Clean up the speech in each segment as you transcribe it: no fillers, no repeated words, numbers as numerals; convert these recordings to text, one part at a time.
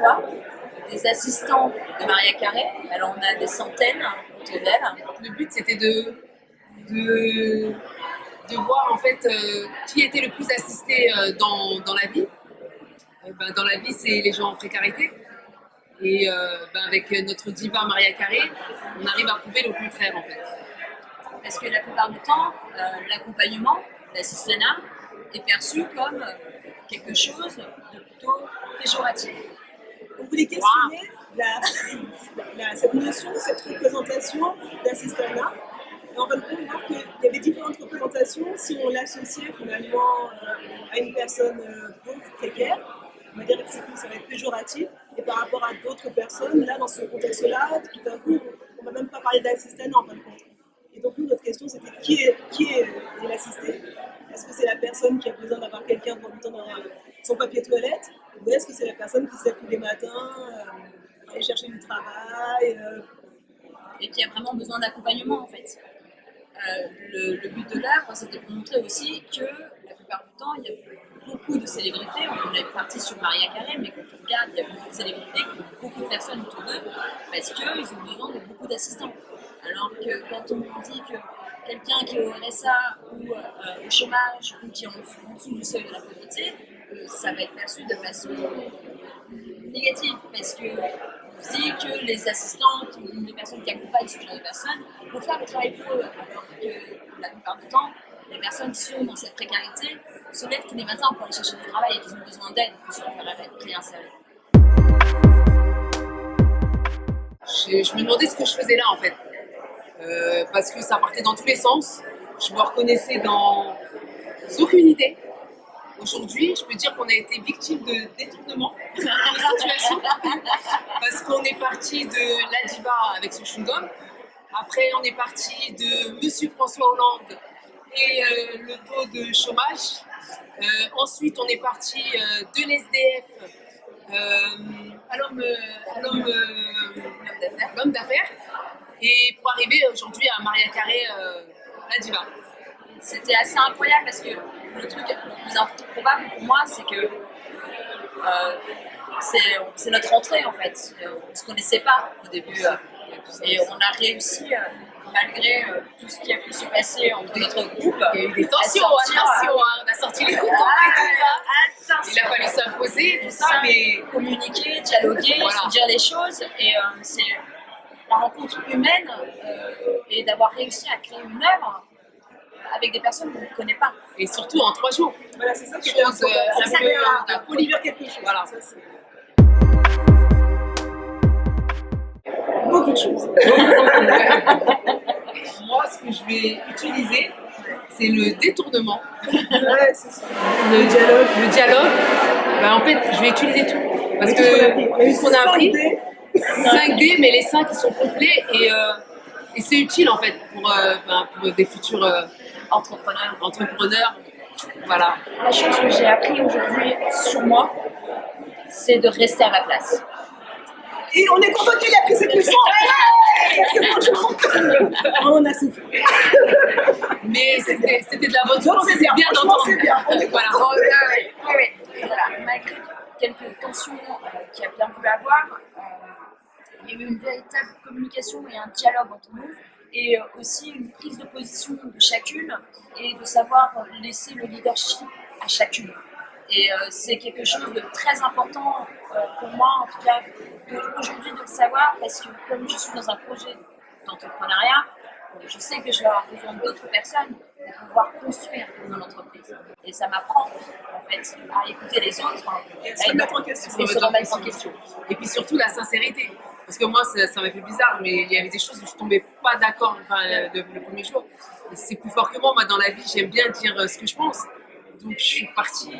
diva, des assistants de Maria Carré. Alors on a des centaines autour d'elle. Le but c'était de voir en fait qui était le plus assisté dans la vie. Dans la vie, c'est les gens en précarité. Et avec notre diva Maria Carré, on arrive à prouver le contraire en fait. Parce que la plupart du temps, l'accompagnement, l'assistanat, est perçu comme quelque chose de plutôt péjoratif. On voulait questionner cette notion, cette représentation d'assistanat. Et on va voir qu'il y avait différentes représentations. Si on l'associait finalement à une personne pauvre, précaire, on va dire que ça va être péjoratif. Et par rapport à d'autres personnes, là, dans ce contexte-là, tout d'un coup, on ne va même pas parler d'assistanat en fin de compte. Et donc, nous, notre question, c'était qui est l'assisté? Est-ce que c'est la personne qui a besoin d'avoir quelqu'un pour lui tendre son papier toilette? Ou est-ce que c'est la personne qui se lève tous les matins, aller chercher du travail et qui a vraiment besoin d'accompagnement, en fait. Le but de l'œuvre, c'était de montrer aussi que la plupart du temps, il y a beaucoup de célébrités. On est parti sur Maria Carré, mais quand on regarde, il y a beaucoup de célébrités qui ont beaucoup de personnes autour d'eux parce qu'ils ont besoin de beaucoup d'assistants. Alors que quand on dit que quelqu'un qui est au RSA ou au chômage ou qui est en dessous du seuil de la pauvreté, ça va être perçu de façon négative parce que on se dit que les assistantes ou les personnes qui accompagnent ce genre de personnes vont faire le travail pour eux, alors que la plupart du temps, les personnes qui sont dans cette précarité se lèvent tous les matins pour aller chercher du travail et qu'ils ont besoin d'aide pour se réinsérer. Je me demandais ce que je faisais là en fait, parce que ça partait dans tous les sens. Je me reconnaissais dans aucune idée. Aujourd'hui, je peux dire qu'on a été victime de détournement de situation parce qu'on est parti de la diva avec son chewing-gum. Après, on est parti de Monsieur François Hollande et le taux de chômage. Ensuite, on est parti de l'SDF à l'homme d'affaires. Et pour arriver aujourd'hui à Maria Carré, la diva. C'était assez incroyable parce que le truc le plus improbable pour moi, c'est que c'est notre entrée en fait. On ne se connaissait pas au début et on a réussi, malgré tout ce qui a pu se passer entre notre groupe. Il y a eu des tensions, on a sorti les coups. Il a fallu s'imposer, tout ça, mais communiquer, dialoguer, voilà. Se dire les choses et c'est la rencontre humaine et d'avoir réussi à créer une œuvre avec des personnes qu'on ne connaît pas. Et surtout en 3 jours. Voilà, c'est ça qui est un peu polyvore quelque chose. Voilà. Ça, beaucoup de choses. Moi, ce que je vais utiliser, c'est le détournement. Ouais, c'est ça. Le dialogue. En fait, je vais utiliser tout. Parce que qu'on a appris 5D, mais les 5 qui sont complets et c'est utile en fait pour des futurs entrepreneurs. Voilà. La chose que j'ai appris aujourd'hui sur moi, c'est de rester à ma place. Et on est content qu'il ait pris cette leçon. On a souffert. Mais c'était de la bonne chose, c'est bien d'entendre. C'est bien. Voilà. Voilà. Malgré quelques tensions qu'il y a bien pu avoir, il y a eu une véritable communication et un dialogue entre nous. Et aussi une prise de position de chacune et de savoir laisser le leadership à chacune. Et c'est quelque chose de très important pour moi, en tout cas, aujourd'hui de le savoir, parce que comme je suis dans un projet d'entrepreneuriat, je sais que je vais avoir besoin d'autres personnes pour pouvoir construire mon entreprise. Et ça m'apprend, en fait, à écouter les autres, et à se remettre en question. Et se remettre en question. Et puis surtout la sincérité. Parce que moi, ça m'a fait bizarre, mais il y avait des choses où je ne tombais pas d'accord le premier jour. Et c'est plus fort que moi. Moi, dans la vie, j'aime bien dire ce que je pense. Donc, je suis partie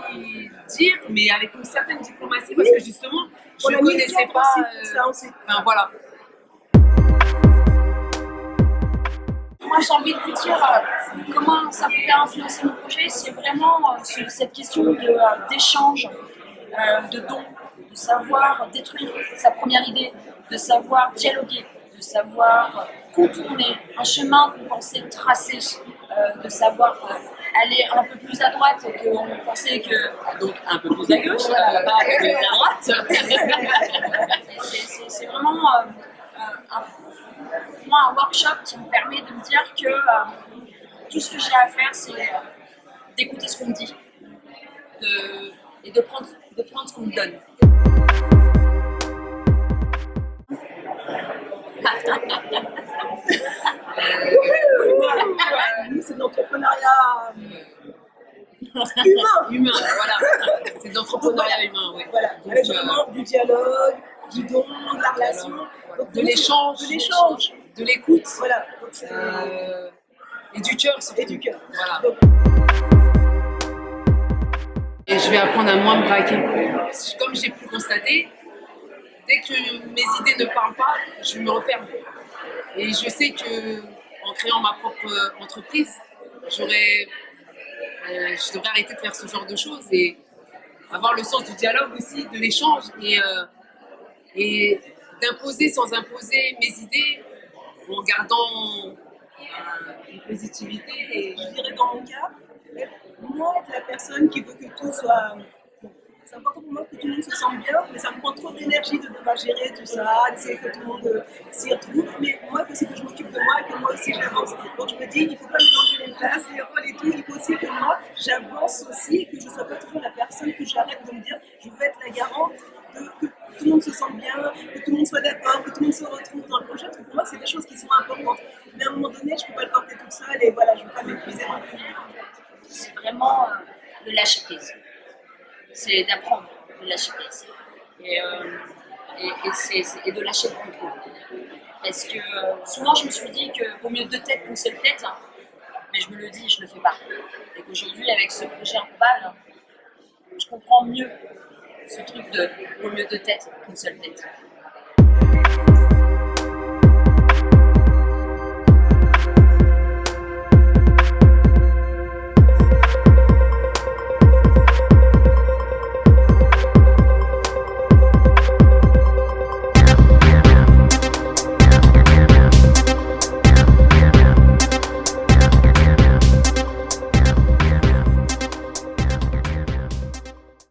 dire, mais avec une certaine diplomatie, parce que justement, je ne connaissais pas. Voilà. Moi, j'ai envie de vous dire comment ça peut influencer mon projet. C'est vraiment sur cette question d'échange, de don, de savoir détruire sa première idée, de savoir dialoguer, de savoir contourner un chemin qu'on pensait tracé, de savoir aller un peu plus à droite et qu'on pensait que. Donc un peu plus à gauche, Voilà. pas un peu plus à droite. C'est vraiment pour moi un workshop qui me permet de me dire que tout ce que j'ai à faire, c'est d'écouter ce qu'on me dit et de prendre ce qu'on me donne. Nous, c'est de l'entrepreneuriat humain. Humain, voilà. C'est de l'entrepreneuriat humain, oui. Voilà, avec vraiment du dialogue, du don, de la relation, donc, de l'échange, de l'écoute, voilà. Donc, et du cœur surtout. et du cœur. Voilà. Donc, Et je vais apprendre à moins me braquer. Comme j'ai pu constater, dès que mes idées ne parlent pas, je me referme. Et je sais que en créant ma propre entreprise, je devrais arrêter de faire ce genre de choses et avoir le sens du dialogue aussi, de l'échange et d'imposer sans imposer mes idées en gardant une positivité. Et je dirais dans mon cas, moi être la personne qui veut que tout soit. C'est important pour moi que tout le monde se sente bien, mais ça me prend trop d'énergie de devoir gérer tout ça, d'essayer que tout le monde s'y retrouve. Mais moi, il faut aussi que je m'occupe de moi et que moi aussi j'avance. Donc je me dis, il ne faut pas mélanger les places, les rôles et tout. Il faut aussi que moi, j'avance aussi et que je ne sois pas toujours la personne que j'arrête de me dire, je veux être la garante que tout le monde se sente bien, que tout le monde soit d'accord, que tout le monde se retrouve dans le projet. Parce que pour moi, c'est des choses qui sont importantes. Mais à un moment donné, je ne peux pas le porter toute seule et voilà, je ne veux pas m'épuiser non plus. C'est vraiment le lâcher prise. C'est d'apprendre de lâcher prise. Et de lâcher le contrôle. Parce que souvent, je me suis dit que vaut mieux deux têtes qu'une seule tête, mais je me le dis, je ne le fais pas. Et qu'aujourd'hui, avec ce projet Improbable, je comprends mieux ce truc de vaut mieux deux têtes qu'une seule tête.